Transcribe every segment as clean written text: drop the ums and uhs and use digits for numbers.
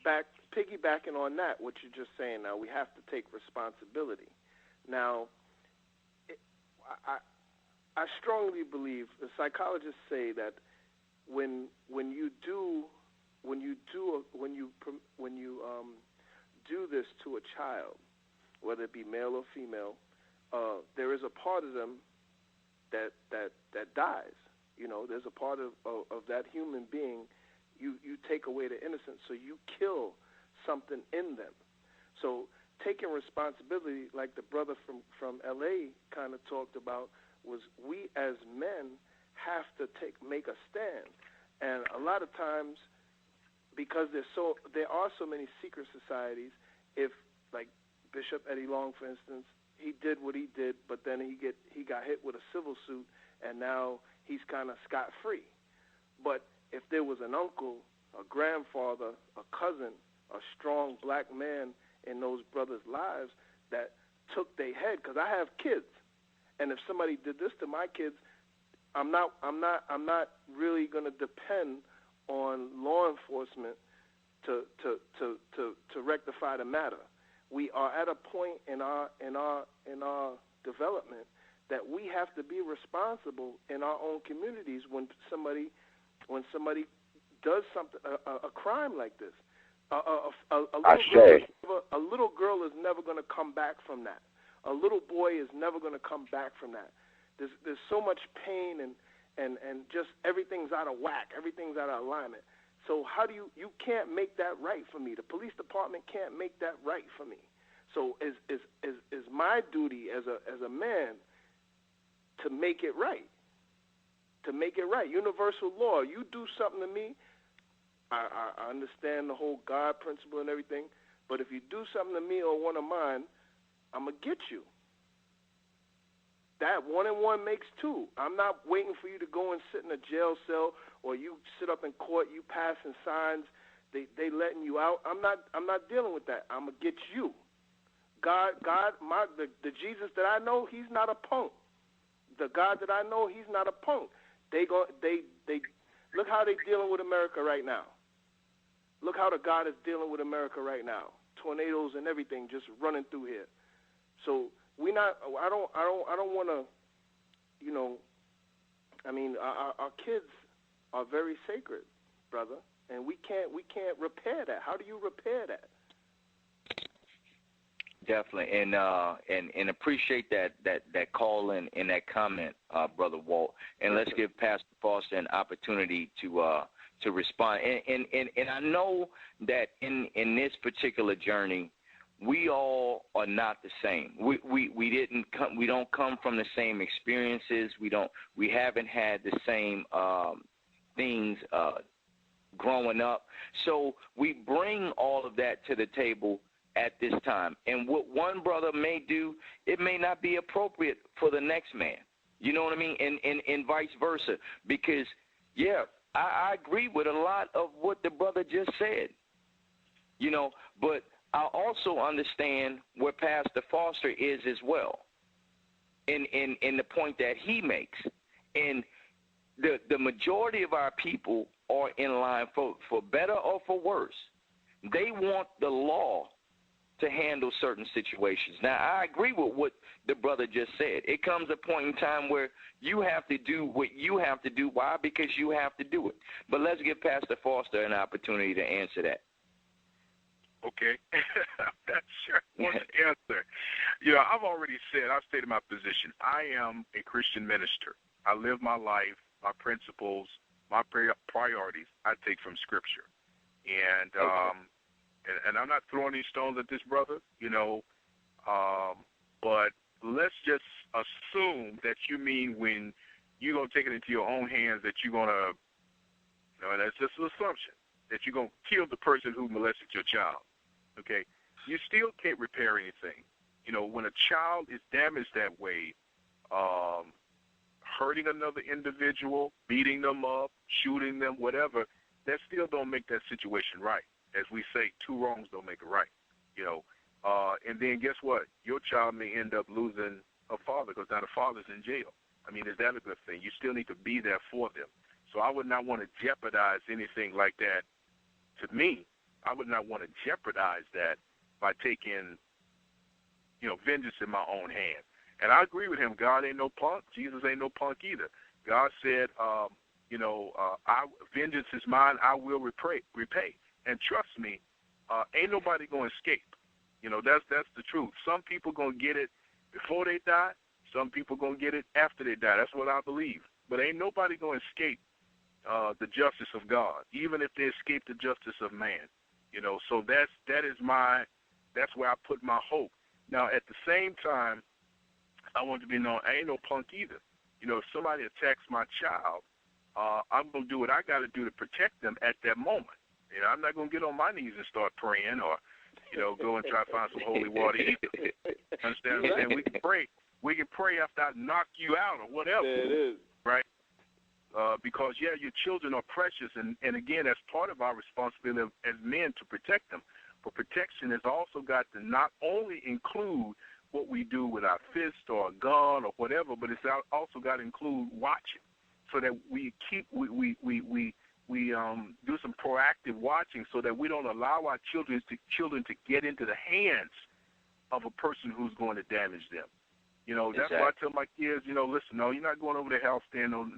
back piggybacking on that, what you're just saying now, we have to take responsibility. Now, I strongly believe the psychologists say that when you do this to a child, whether it be male or female, there is a part of them that dies. You know, there's a part of that human being. You take away the innocence, so you kill something in them. So taking responsibility, like the brother from L.A. kind of talked about, was we as men have to make a stand. And a lot of times, because there are so many secret societies, if, like Bishop Eddie Long, for instance, he did what he did, but then he got hit with a civil suit, and now he's kind of scot-free. But if there was an uncle, a grandfather, a cousin, a strong black man in those brothers' lives that took their head, because I have kids, and if somebody did this to my kids, I'm not really going to depend on law enforcement to rectify the matter. We are at a point in our development that we have to be responsible in our own communities when somebody does something, a crime like this. A little girl is never going to come back from that. A little boy is never going to come back from that. There's so much pain and just everything's out of whack. Everything's out of alignment. So how do you can't make that right for me. The police department can't make that right for me. So is my duty as a man to make it right. To make it right. Universal law. You do something to me, I understand the whole God principle and everything, but if you do something to me or one of mine, I'm going to get you. That 1 and 1 makes 2. I'm not waiting for you to go and sit in a jail cell, or you sit up in court, you passing signs, they letting you out. I'm not dealing with that. I'm going to get you. The Jesus that I know, he's not a punk. The God that I know, he's not a punk. They look how they're dealing with America right now. Look how the God is dealing with America right now. Tornadoes and everything just running through here. So I don't want to, you know, I mean, our kids are very sacred, brother, and we can't repair that. How do you repair that? Definitely, and appreciate that call and that comment, Brother Walt. And let's give Pastor Foster an opportunity to respond. And I know that in this particular journey, we all are not the same. We don't come from the same experiences. We haven't had the same things growing up. So we bring all of that to the table at this time. And what one brother may do, it may not be appropriate for the next man. You know what I mean? And vice versa. Because, yeah, I agree with a lot of what the brother just said. You know, but I also understand where Pastor Foster is as well in the point that he makes. And the majority of our people are in line for better or for worse. They want the law to handle certain situations. Now, I agree with what the brother just said. It comes a point in time where you have to do what you have to do. Why? Because you have to do it. But let's give Pastor Foster an opportunity to answer that. Okay. I'm not sure I want to answer. You know, I've stated my position. I am a Christian minister. I live my life, my principles, my priorities I take from Scripture. And and I'm not throwing these stones at this brother, you know, but let's just assume that you mean when you're going to take it into your own hands that you're going to, you know, and that's just an assumption, that you're going to kill the person who molested your child, okay? You still can't repair anything. You know, when a child is damaged that way, hurting another individual, beating them up, shooting them, whatever, that still don't make that situation right. As we say, 2 wrongs don't make a right, you know. And then guess what? Your child may end up losing a father because now the father's in jail. I mean, is that a good thing? You still need to be there for them. So I would not want to jeopardize anything like that to me, I would not want to jeopardize that by taking, vengeance in my own hand. And I agree with him. God ain't no punk. Jesus ain't no punk either. God said, vengeance is mine. I will repay. And trust me, ain't nobody going to escape. That's the truth. Some people going to get it before they die. Some people going to get it after they die. That's what I believe. But ain't nobody going to escape the justice of God, even if they escape the justice of man. So that's where I put my hope. Now, at the same time, I want to be known, I ain't no punk either. If somebody attacks my child, I'm going to do what I got to do to protect them at that moment. I'm not going to get on my knees and start praying or, go and try to find some holy water either. Understand what I'm saying? We can pray. We can pray after I knock you out or whatever. There it is. Right? Because, your children are precious, and again, that's part of our responsibility as men to protect them. But protection has also got to not only include what we do with our fist or a gun or whatever, but it's also got to include watching, so that we do some proactive watching, so that we don't allow our children to get into the hands of a person who's going to damage them. That's why I tell my kids, listen, no, you're not going over the house stand on,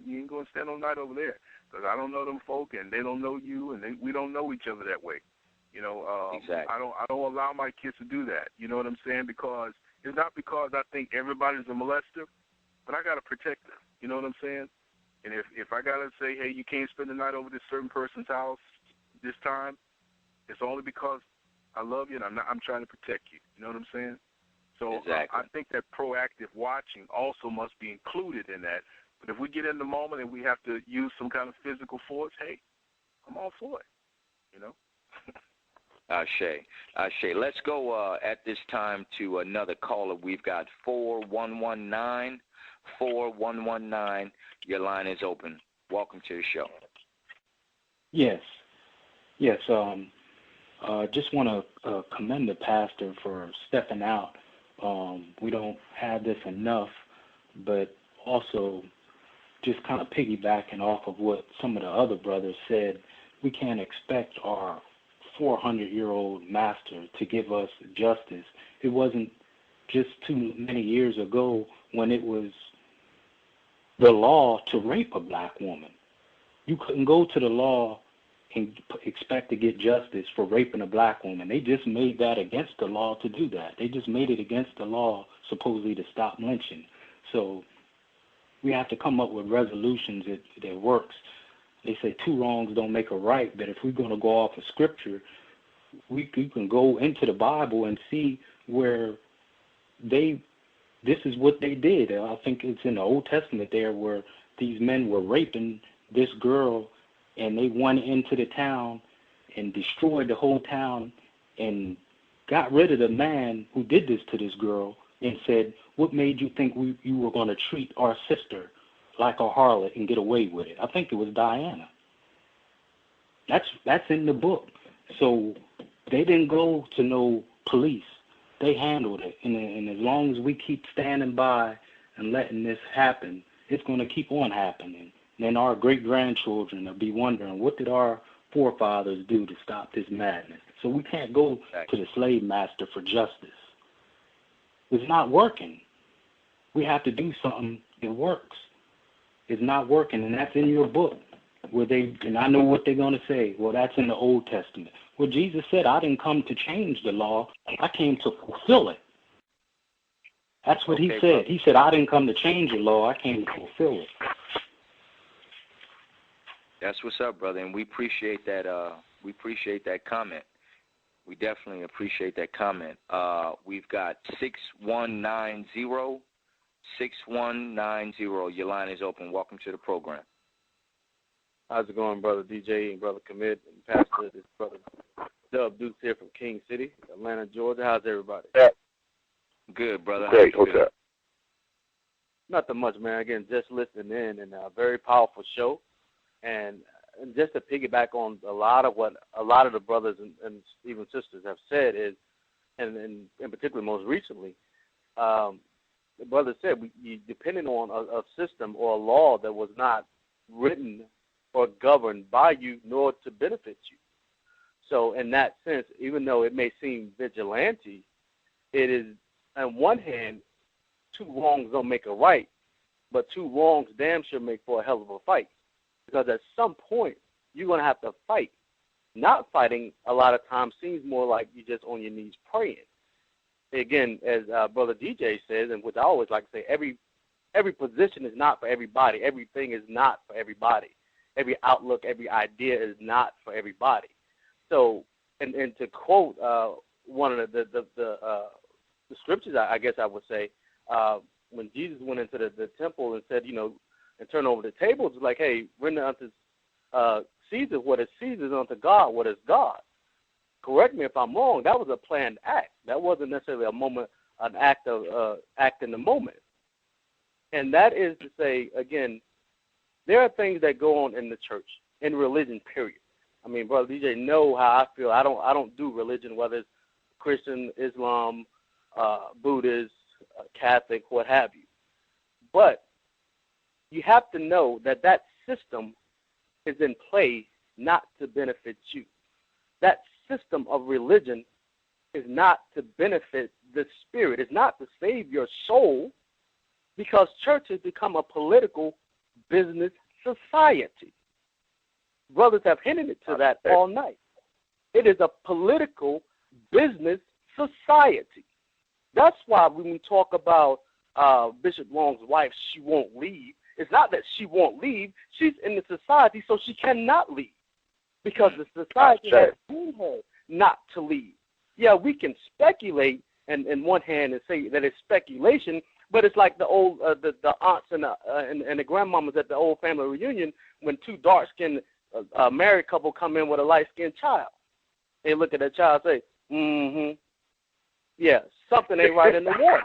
you ain't going to stand all night over there, because I don't know them folk and they don't know you, and we don't know each other that way. Exactly. I don't allow my kids to do that. You know what I'm saying? Because it's not because I think everybody's a molester, but I got to protect them. You know what I'm saying? And if I got to say, hey, you can't spend the night over this certain person's house this time, it's only because I love you and I'm trying to protect you. You know what I'm saying? So exactly. I think that proactive watching also must be included in that. But if we get in the moment and we have to use some kind of physical force, hey, I'm all for it. Ashe. Let's go at this time to another caller. We've got 4119. 4119. Your line is open. Welcome to the show. Yes. Just want to commend the pastor for stepping out. We don't have this enough, but also just kind of piggybacking off of what some of the other brothers said, we can't expect our 400-year-old master to give us justice. It wasn't just too many years ago when it was the law to rape a black woman. You couldn't go to the law and expect to get justice for raping a black woman. They just made that against the law to do that. They just made it against the law supposedly to stop lynching. So we have to come up with resolutions that works. They say 2 wrongs don't make a right, but if we're going to go off of Scripture, we can go into the Bible and see where this is what they did. I think it's in the Old Testament there where these men were raping this girl, and they went into the town and destroyed the whole town and got rid of the man who did this to this girl and said, what made you think you were going to treat our sister like a harlot and get away with it? I think it was Diana. That's in the book. So they didn't go to no police. They handled it. And as long as we keep standing by and letting this happen, it's going to keep on happening. And then our great-grandchildren will be wondering, what did our forefathers do to stop this madness? So we can't go to the slave master for justice. It's not working. We have to do something that works. It's not working, and that's in your book. And I know what they're going to say. Well, that's in the Old Testament. Well, Jesus said, I didn't come to change the law. I came to fulfill it. That's what he said. Brother. He said, I didn't come to change the law. I came to fulfill it. That's what's up, brother, and we appreciate that. We appreciate that comment. We definitely appreciate that comment. We've got 6190. 6190. Your line is open. Welcome to the program. How's it going, Brother DJ and Brother Commit and Pastor? This Brother Dub Dukes here from King City, Atlanta, Georgia. How's everybody? Good, brother. Great. What's up? Nothing much, man. Again, just listening in, and a very powerful show. And just to piggyback on a lot of what a lot of the brothers and even sisters have said is, and in particular most recently, the brother said, depending on a system or a law that was not written or governed by you nor to benefit you. So in that sense, even though it may seem vigilante, it is, on one hand, two wrongs don't make a right, but two wrongs damn sure make for a hell of a fight. Because at some point, you're going to have to fight. Not fighting a lot of times seems more like you're just on your knees praying. Again, as Brother DJ says, and which I always like to say, every position is not for everybody. Everything is not for everybody. Every outlook, every idea is not for everybody. So, and to quote one of the scriptures, I guess I would say, when Jesus went into the temple and said, and turned over the tables, like, hey, render unto Caesar what is Caesar's, unto God what is God. Correct me if I'm wrong. That was a planned act. That wasn't necessarily an act of act in the moment. And that is to say, again, there are things that go on in the church, in religion, period. I mean, Brother DJ, know how I feel. I don't do religion, whether it's Christian, Islam, Buddhist, Catholic, what have you. But you have to know that system is in play not to benefit you. That system of religion is not to benefit the spirit. It's not to save your soul, because church has become a political business society. Brothers have hinted to that all night. It is a political business society. That's why when we talk about Bishop Long's wife, she won't leave. It's not that she won't leave. She's in the society, so she cannot leave, because the society has told her not to leave. Yeah, we can speculate in one hand and say that it's speculation, but it's like the old the aunts and the grandmamas at the old family reunion when two dark-skinned married couple come in with a light-skinned child. They look at that child and say, mm-hmm. Yeah, something ain't right in the water.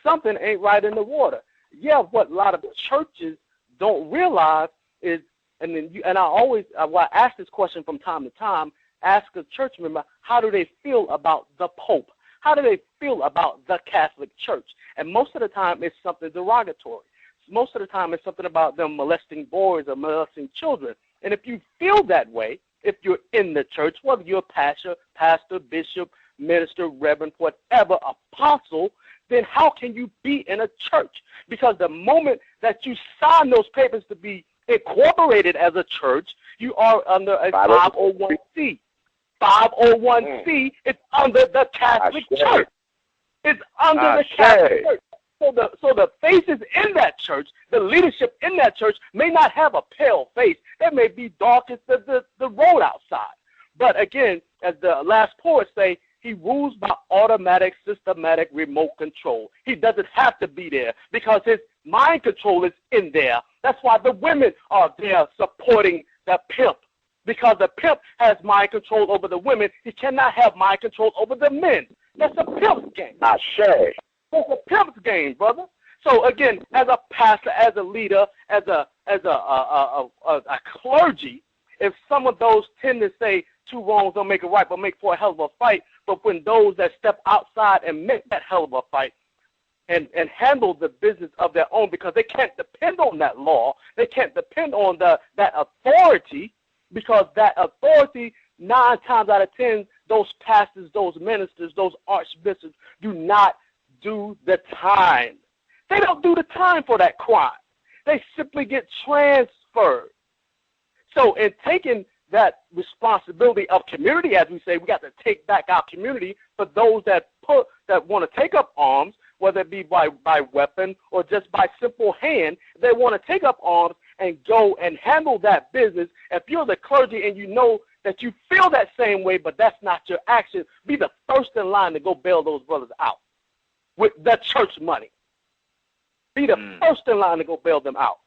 Something ain't right in the water. Yeah, what a lot of churches don't realize is, and I ask this question from time to time, ask a church member, how do they feel about the Pope? How do they feel about the Catholic Church? And most of the time, it's something derogatory. Most of the time, it's something about them molesting boys or molesting children. And if you feel that way, if you're in the church, whether you're a pastor, bishop, minister, reverend, whatever, apostle, then how can you be in a church? Because the moment that you sign those papers to be incorporated as a church, you are under a 501c. 501c, it's under the Catholic Church. It's under the Catholic Church. So the faces in that church, the leadership in that church may not have a pale face. They may be dark as the road outside. But again, as the last poet say, he rules by automatic, systematic remote control. He doesn't have to be there because his mind control is in there. That's why the women are there supporting the pimp, because the pimp has mind control over the women. He cannot have mind control over the men. That's a pimp's game. Ashe. That's a pimp's game, brother. So again, as a pastor, as a leader, as a clergy, if some of those tend to say two wrongs don't make a right, but make for a hell of a fight, but when those that step outside and make that hell of a fight and handle the business of their own, because they can't depend on that law, they can't depend on that authority, because that authority, 9 times out of 10, those pastors, those ministers, those archbishops do not do the time. They don't do the time for that crime. They simply get transferred. So in taking that responsibility of community, as we say, we got to take back our community for those that want to take up arms, whether it be by weapon or just by simple hand. They want to take up arms and go and handle that business. If you're the clergy and you know that you feel that same way, but that's not your action, be the first in line to go bail those brothers out with the church money. Be the first in line to go bail them out.